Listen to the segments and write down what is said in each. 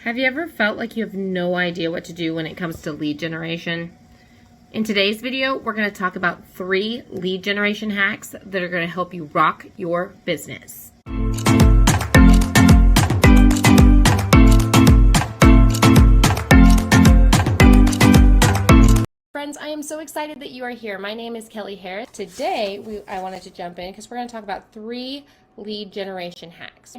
Have you ever felt like you have no idea what to do when it comes to lead generation? In today's video, we're going to talk about 3 lead generation hacks that are going to help you rock your business. Friends, I am so excited that you are here. My name is Kelly Harris. Today, I wanted to jump in because we're going to talk about 3 lead generation hacks.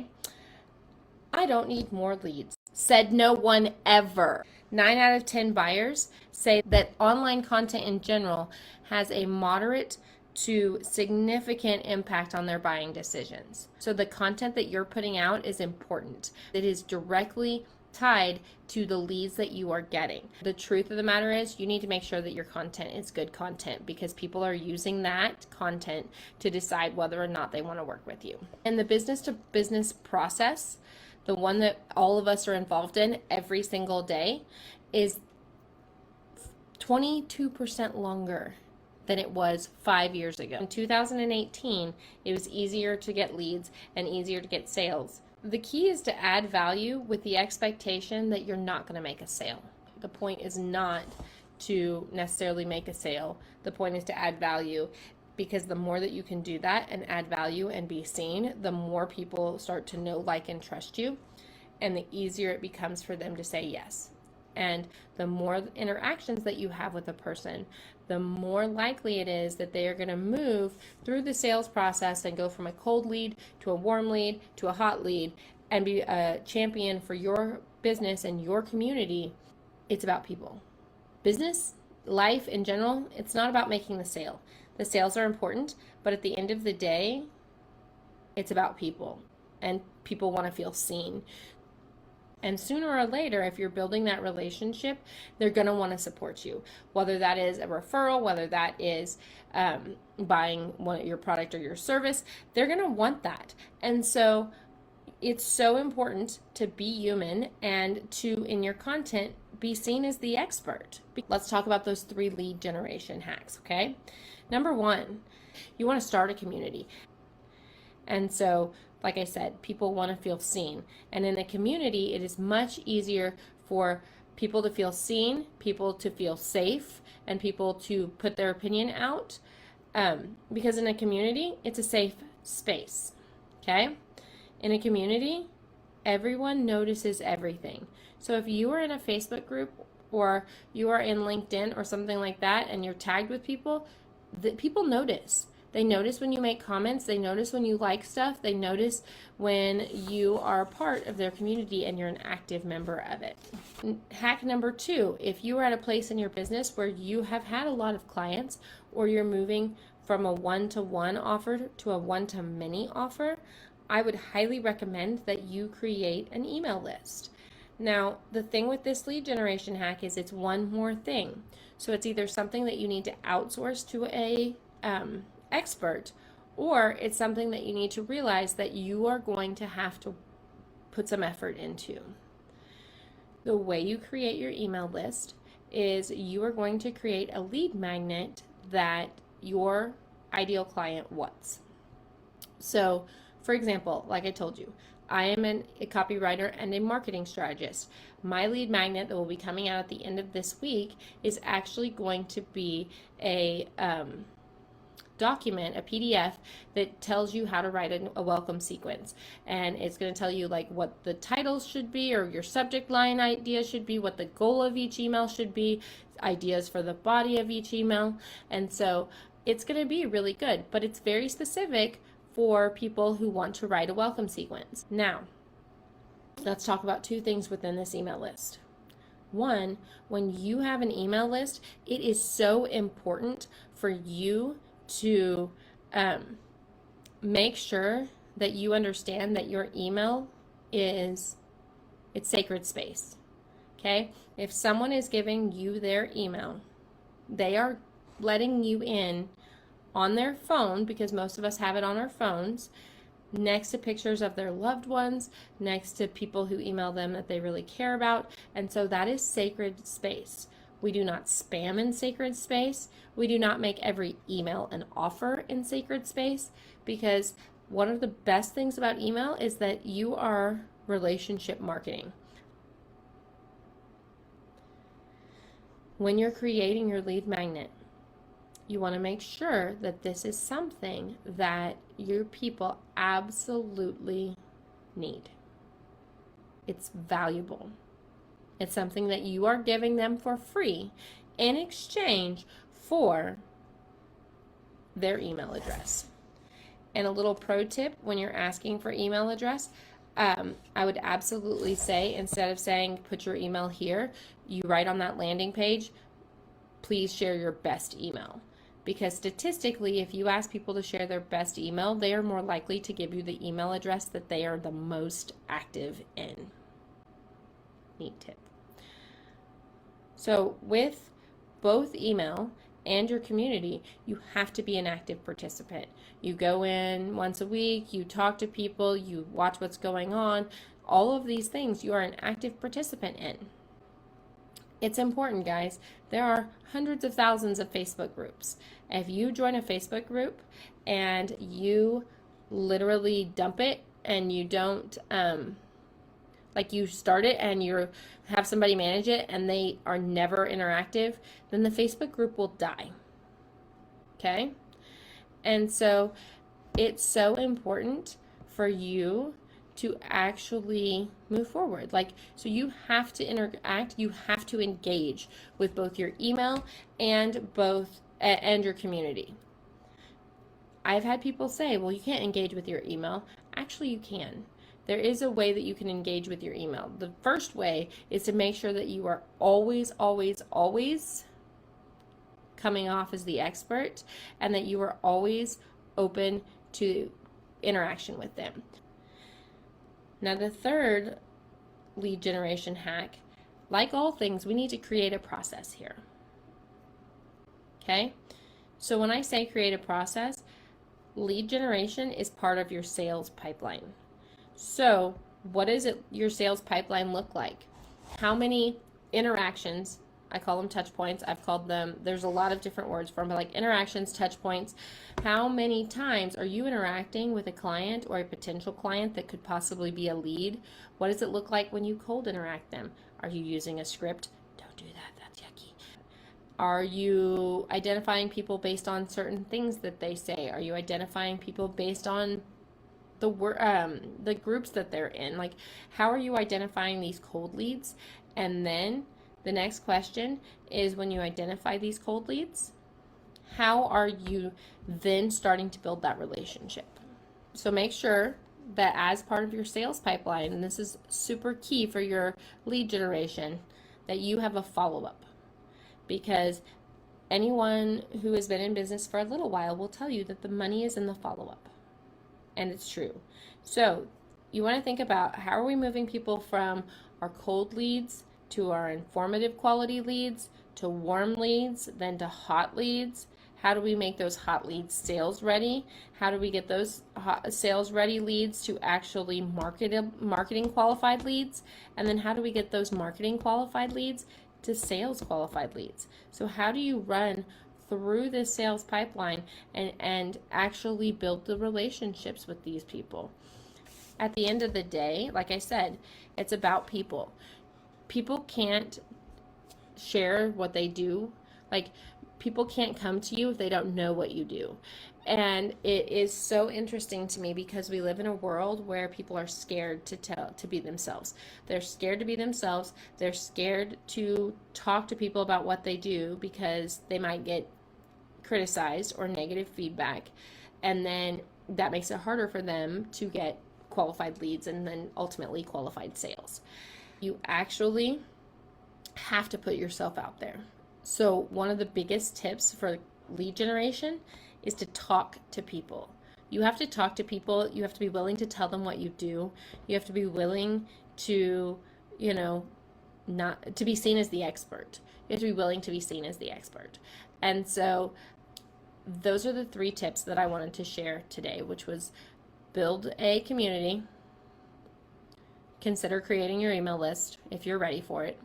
I don't need more leads, said no one ever. 9 out of 10 buyers say that online content in general has a moderate to significant impact on their buying decisions. So the content that you're putting out is important. It is directly tied to the leads that you are getting. The truth of the matter is you need to make sure that your content is good content because people are using that content to decide whether or not they want to work with you. And the business to business process, the one that all of us are involved in every single day, is 22% longer than it was 5 years ago. In 2018, it was easier to get leads and easier to get sales. The key is to add value with the expectation that you're not going to make a sale. The point is not to necessarily make a sale. The point is to add value, because the more that you can do that and add value and be seen, the more people start to know, like, and trust you, and the easier it becomes for them to say yes. And the more interactions that you have with a person, the more likely it is that they are going to move through the sales process and go from a cold lead to a warm lead to a hot lead and be a champion for your business and your community. It's about people. Business, life in general, it's not about making the sale. The sales are important, but at the end of the day, it's about people, and people want to feel seen. And sooner or later, if you're building that relationship, they're going to want to support you, whether that is a referral, whether that is buying your product or your service. They're going to want that. And so it's so important to be human and to, in your content, be seen as the expert. Let's talk about those 3 lead generation hacks, okay? Number 1, you want to start a community. And so, like I said, people want to feel seen. And in a community, it is much easier for people to feel seen, people to feel safe, and people to put their opinion out. Because in a community, it's a safe space, okay? In a community, everyone notices everything. So if you are in a Facebook group or you are in LinkedIn or something like that and you're tagged with people, people notice. They notice when you make comments. They notice when you like stuff. They notice when you are a part of their community and you're an active member of it. Hack number 2, if you are at a place in your business where you have had a lot of clients or you're moving from a one-to-one offer to a one-to-many offer, I would highly recommend that you create an email list. Now, the thing with this lead generation hack is it's one more thing. So it's either something that you need to outsource to a expert, or it's something that you need to realize that you are going to have to put some effort into. The way you create your email list is you are going to create a lead magnet that your ideal client wants. So, for example, like I told you, I am a copywriter and a marketing strategist. My lead magnet that will be coming out at the end of this week is actually going to be a document, a PDF that tells you how to write a welcome sequence. And it's going to tell you like what the titles should be, or your subject line idea should be, what the goal of each email should be, ideas for the body of each email. And so it's going to be really good, but it's very specific for people who want to write a welcome sequence. Now, let's talk about 2 things within this email list. 1, when you have an email list, it is so important for you to make sure that you understand that your email it's sacred space, okay? If someone is giving you their email, they are letting you in on their phone, because most of us have it on our phones, next to pictures of their loved ones, next to people who email them that they really care about, and so that is sacred space. We do not spam in sacred space. We do not make every email an offer in sacred space, because one of the best things about email is that you are relationship marketing. When you're creating your lead magnet, you want to make sure that this is something that your people absolutely need. It's valuable. It's something that you are giving them for free in exchange for their email address. And a little pro tip when you're asking for email address, I would absolutely say, instead of saying put your email here, you write on that landing page, please share your best email. Because statistically, if you ask people to share their best email, they are more likely to give you the email address that they are the most active in. Neat tip. So with both email and your community, you have to be an active participant. You go in once a week, you talk to people, you watch what's going on. All of these things you are an active participant in. It's important, guys. There are hundreds of thousands of Facebook groups. If you join a Facebook group and you literally dump it and you don't, like you start it and you have somebody manage it and they are never interactive, then the Facebook group will die. Okay? And so it's so important for you to actually move forward. So you have to interact, you have to engage with both your email and your community. I've had people say, well, you can't engage with your email. Actually, you can. There is a way that you can engage with your email. The first way is to make sure that you are always, always, always coming off as the expert and that you are always open to interaction with them. Now, the third lead generation hack, like all things, we need to create a process here. Okay? So when I say create a process, lead generation is part of your sales pipeline. So what does your sales pipeline look like? How many interactions, I call them touch points, I've called them, there's a lot of different words for them, but like interactions, touch points. How many times are you interacting with a client or a potential client that could possibly be a lead? What does it look like when you cold interact them? Are you using a script? Don't do that, that's yucky. Are you identifying people based on certain things that they say? Are you identifying people based on the groups that they're in? Like, how are you identifying these cold leads? And then the next question is, when you identify these cold leads, how are you then starting to build that relationship? So make sure that as part of your sales pipeline, and this is super key for your lead generation, that you have a follow-up. Because anyone who has been in business for a little while will tell you that the money is in the follow-up. And it's true. So you want to think about, how are we moving people from our cold leads to our informative quality leads, to warm leads, then to hot leads? How do we make those hot leads sales ready? How do we get those hot sales ready leads to actually marketing qualified leads? And then how do we get those marketing qualified leads to sales qualified leads? So how do you run through this sales pipeline and actually build the relationships with these people? At the end of the day, like I said, it's about people. People can't share what they do. Like, people can't come to you if they don't know what you do. And it is so interesting to me because we live in a world where people are scared to be themselves. They're scared to be themselves. They're scared to talk to people about what they do because they might get criticized or negative feedback. And then that makes it harder for them to get qualified leads and then ultimately qualified sales. You actually have to put yourself out there. So one of the biggest tips for lead generation is to talk to people. You have to talk to people. You have to be willing to tell them what you do. You have to be willing to, not to be seen as the expert. You have to be willing to be seen as the expert. And so those are the 3 tips that I wanted to share today, which was build a community, consider creating your email list if you're ready for it,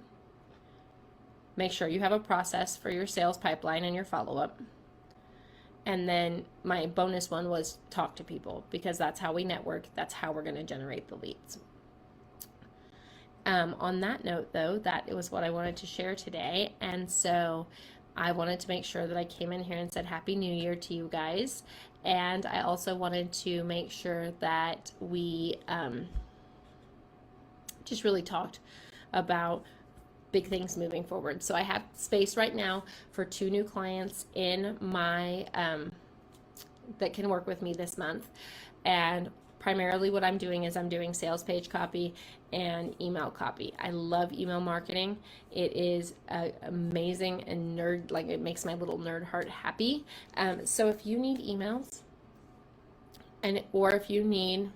make sure you have a process for your sales pipeline and your follow-up, and then my bonus one was talk to people, because that's how we network, that's how we're going to generate the leads. On that note, though, that was what I wanted to share today. And so I wanted to make sure that I came in here and said Happy New Year to you guys. And I also wanted to make sure that we just really talked about big things moving forward. So I have space right now for 2 new clients in my that can work with me this month. And primarily what I'm doing is I'm doing sales page copy and email copy. I love email marketing. It is amazing and like it makes my little nerd heart happy. So if you need emails or if you need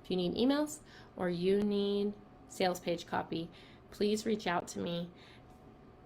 emails or you need sales page copy, please reach out to me,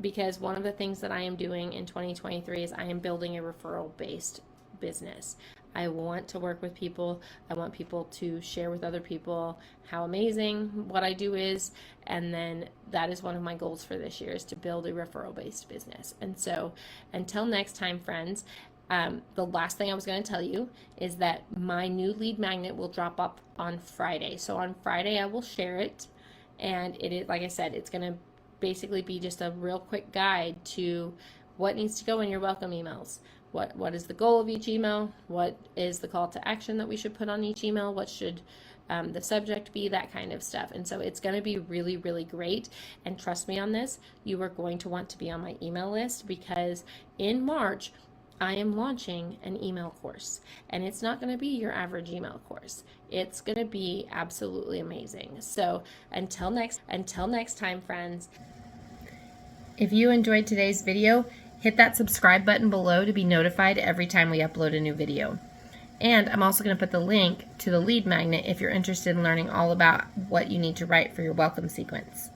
because one of the things that I am doing in 2023 is I am building a referral-based business. I want to work with people. I want people to share with other people how amazing what I do is, and then that is one of my goals for this year, is to build a referral-based business. And so until next time, friends, the last thing I was going to tell you is that my new lead magnet will drop up on Friday. So on Friday I will share it, and it is, like I said, it's going to basically be just a real quick guide to what needs to go in your welcome emails. What is the goal of each email? What is the call to action that we should put on each email? What should the subject be? That kind of stuff. And so it's going to be really, really great. And trust me on this, you are going to want to be on my email list, because in March, I am launching an email course, and it's not going to be your average email course. It's going to be absolutely amazing. So until next time, friends. If you enjoyed today's video, hit that subscribe button below to be notified every time we upload a new video. And I'm also going to put the link to the lead magnet if you're interested in learning all about what you need to write for your welcome sequence.